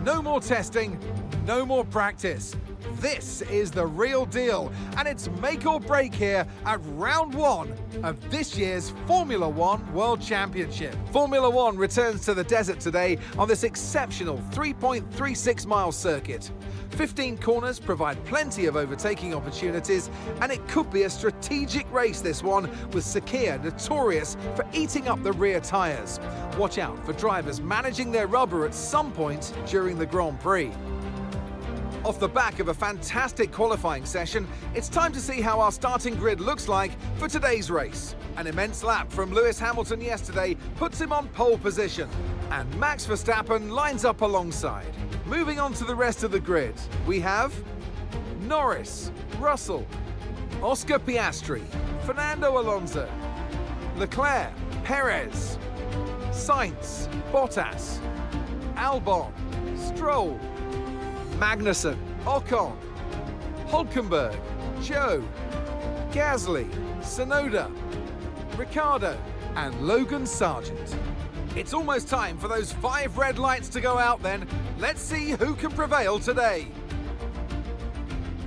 No more testing, no more practice. This is the real deal, and it's make or break here at round one of this year's Formula One World Championship. Formula One returns to the desert today on this exceptional 3.36-mile circuit. 15 corners provide plenty of overtaking opportunities, and it could be a strategic race, this one, with Sakhir notorious for eating up the rear tyres. Watch out for drivers managing their rubber at some point during the Grand Prix. Off the back of a fantastic qualifying session, it's time to see how our starting grid looks like for today's race. An immense lap from Lewis Hamilton yesterday puts him on pole position, and Max Verstappen lines up alongside. Moving on to the rest of the grid, we have Norris, Russell, Oscar Piastri, Fernando Alonso, Leclerc, Perez, Sainz, Bottas, Albon, Stroll, Magnussen, Ocon, Hülkenberg, Zhou, Gasly, Tsunoda, Ricciardo, and Logan Sargent. It's almost time for those 5 red lights to go out then. Let's see who can prevail today.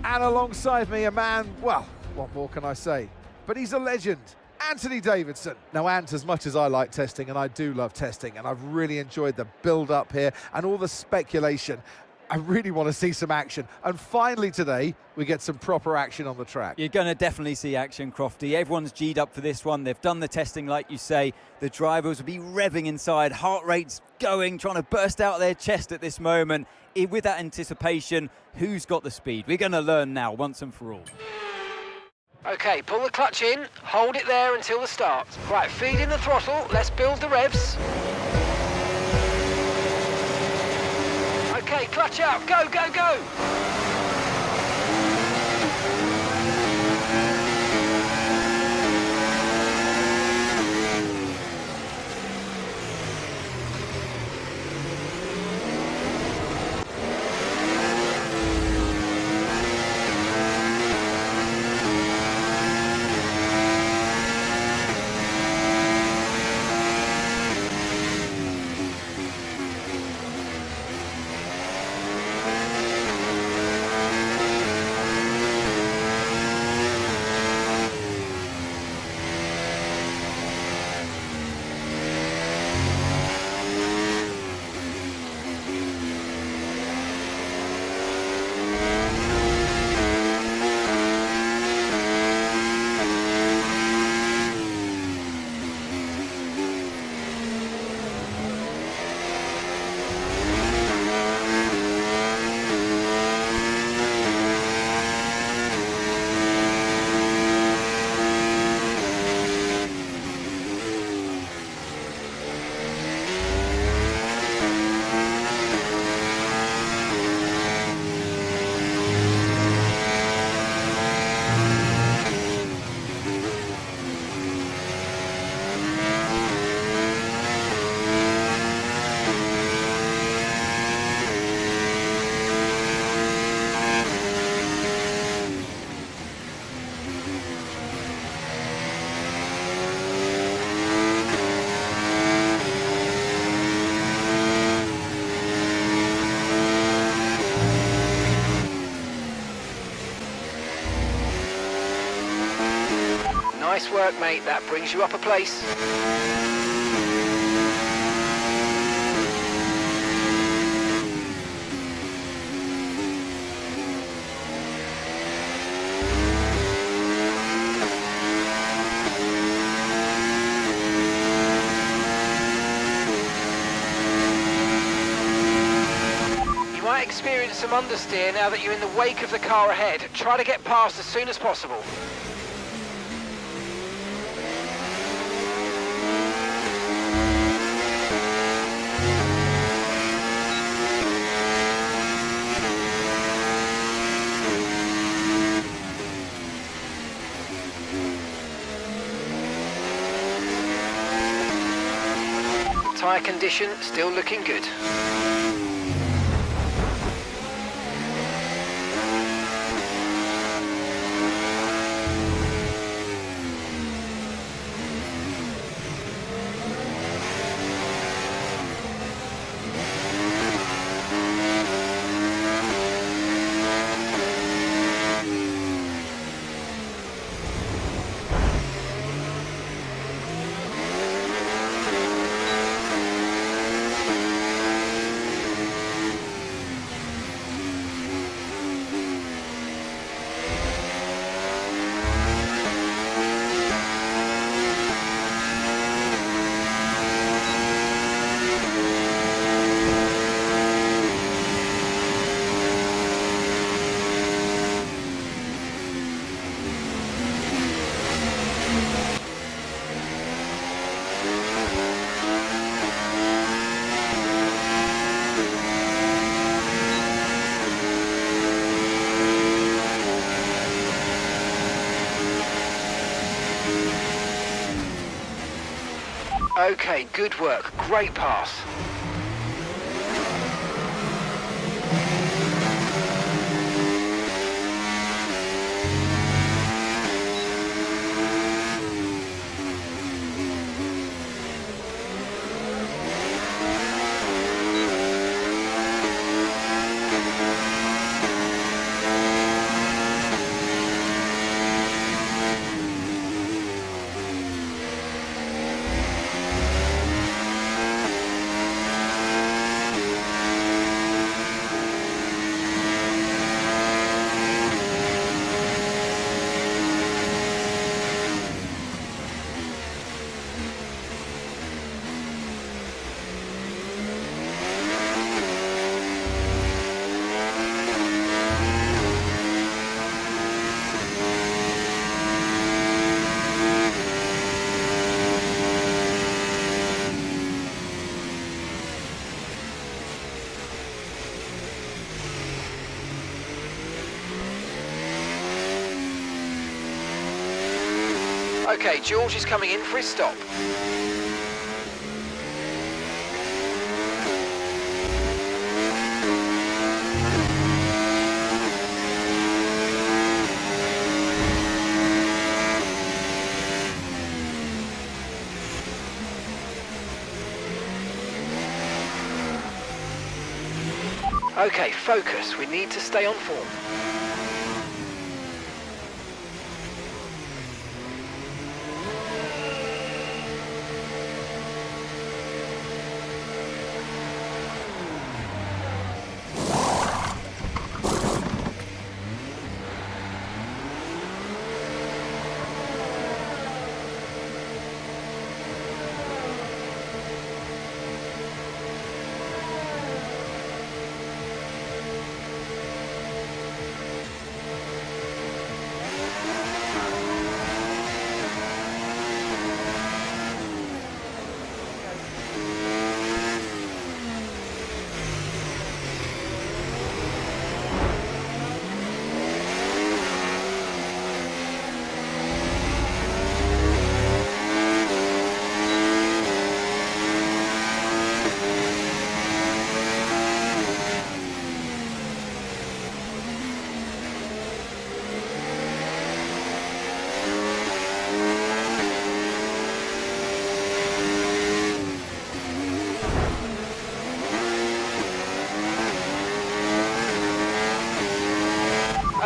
And alongside me, a man, well, what more can I say? But he's a legend. Anthony Davidson. Now, Ant, as much as I like testing, and I do love testing, and I've really enjoyed the build-up here and all the speculation, I really want to see some action. And finally today, we get some proper action on the track. You're going to definitely see action, Crofty. Everyone's G'd up for this one. They've done the testing, like you say. The drivers will be revving inside, heart rates going, trying to burst out their chest at this moment. With that anticipation, who's got the speed? We're going to learn now, once and for all. Okay, pull the clutch in, hold it there until the start. Right, feed in the throttle, let's build the revs. Okay, clutch out, go, go, go! Nice work, mate. That brings you up a place. You might experience some understeer now that you're in the wake of the car ahead. Try to get past as soon as possible. Tyre condition still looking good. Okay, good work. Great pass. Okay, George is coming in for his stop. Okay, focus. We need to stay on form.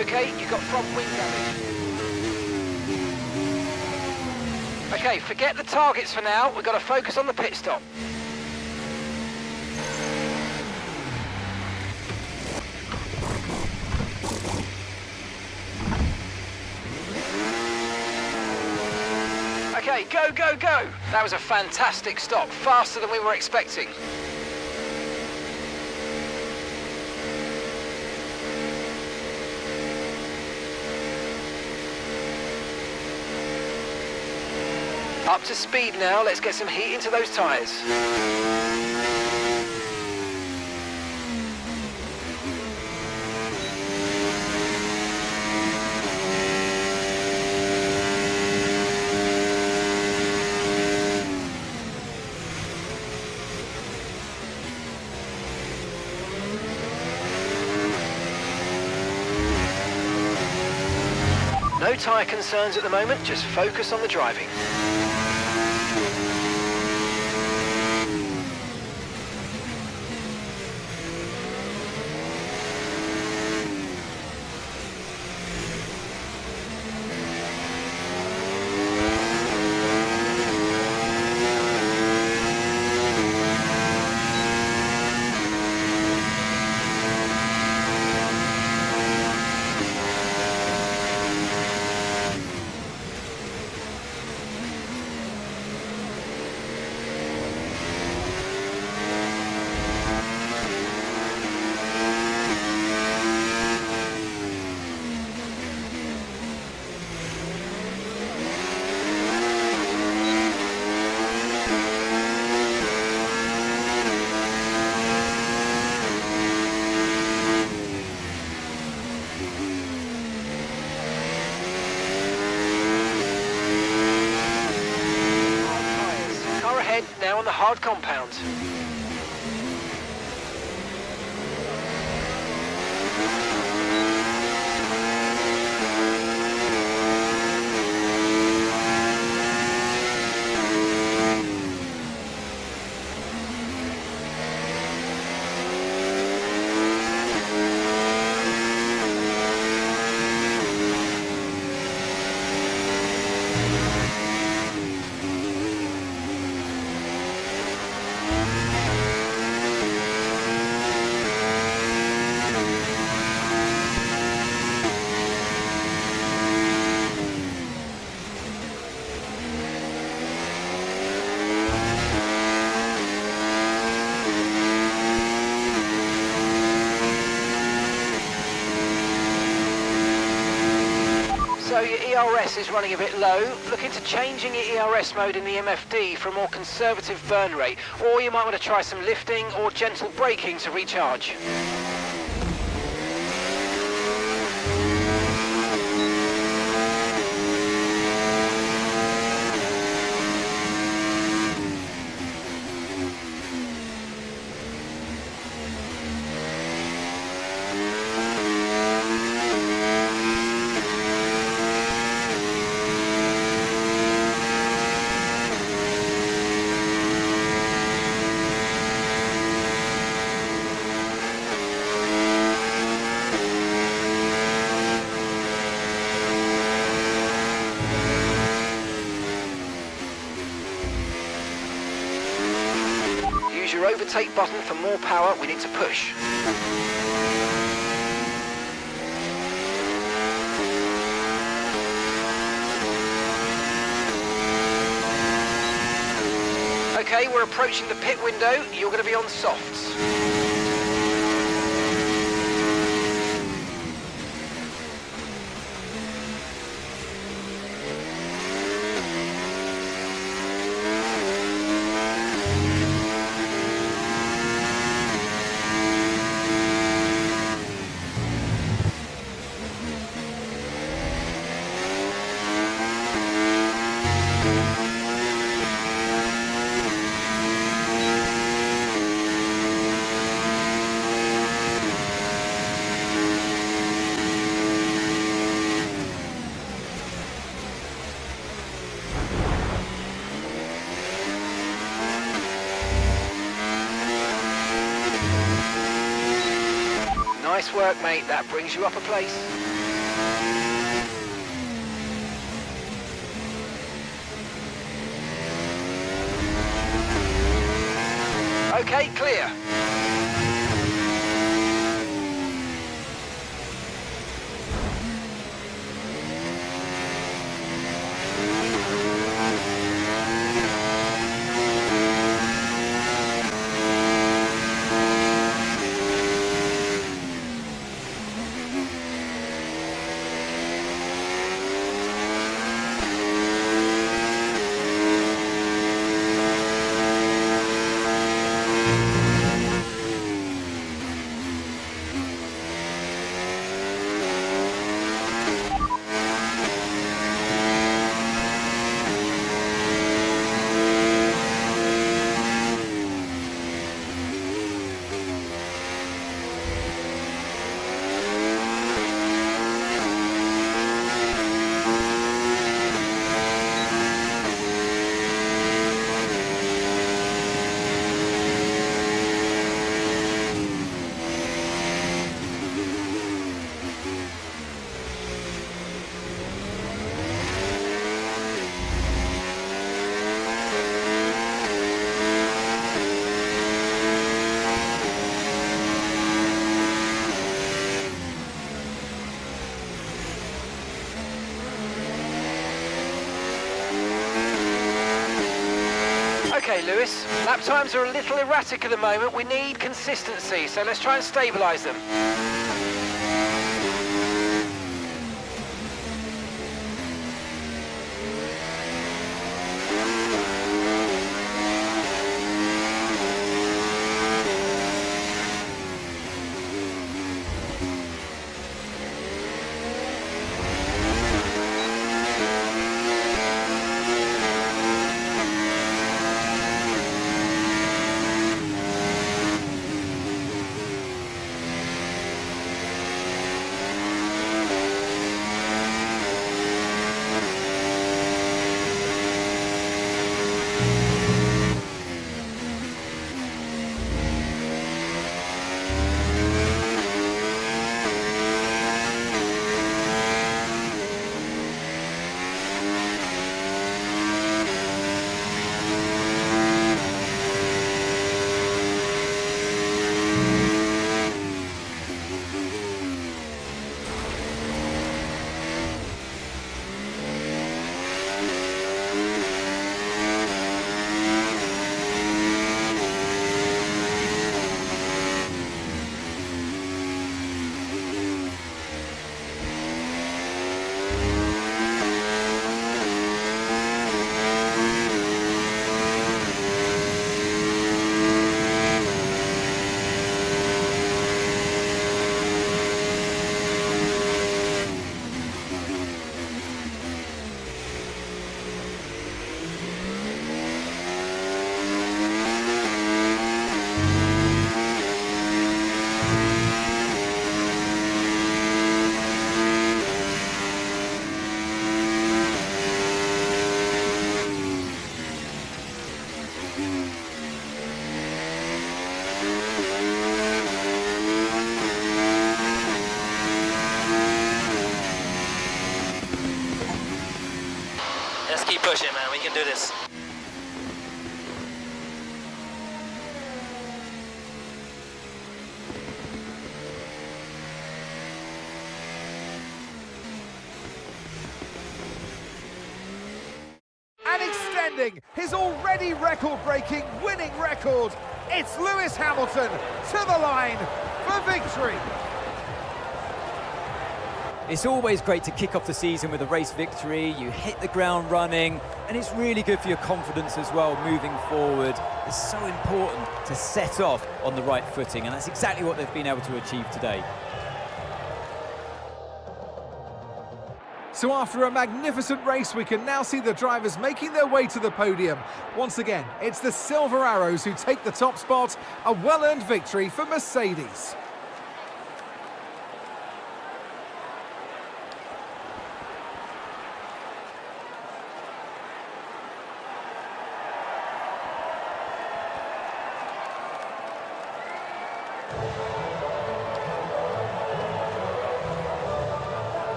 Okay, you got front wing damage. Okay, forget the targets for now. We've got to focus on the pit stop. Okay, go, go, go! That was a fantastic stop, faster than we were expecting. Up to speed now, let's get some heat into those tyres. No tyre concerns at the moment, just focus on the driving. on the hard compound. So your ERS is running a bit low. Look into changing your ERS mode in the MFD for a more conservative burn rate, or you might want to try some lifting or gentle braking to recharge. Use your overtake button for more power. We need to push. Okay, we're approaching the pit window. You're going to be on softs. Nice work, mate. That brings you up a place. Okay, clear. Okay, Lewis, lap times are a little erratic at the moment. We need consistency, so let's try and stabilise them. keep pushing, man. We can do this. And extending his already record-breaking winning record, it's Lewis Hamilton to the line for victory. It's always great to kick off the season with a race victory. You hit the ground running, and it's really good for your confidence as well moving forward. It's so important to set off on the right footing, and that's exactly what they've been able to achieve today. So after a magnificent race, we can now see the drivers making their way to the podium. Once again, it's the Silver Arrows who take the top spot, a well-earned victory for Mercedes.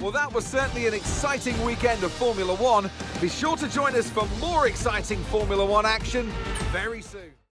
Well, that was certainly an exciting weekend of Formula One. Be sure to join us for more exciting Formula One action very soon.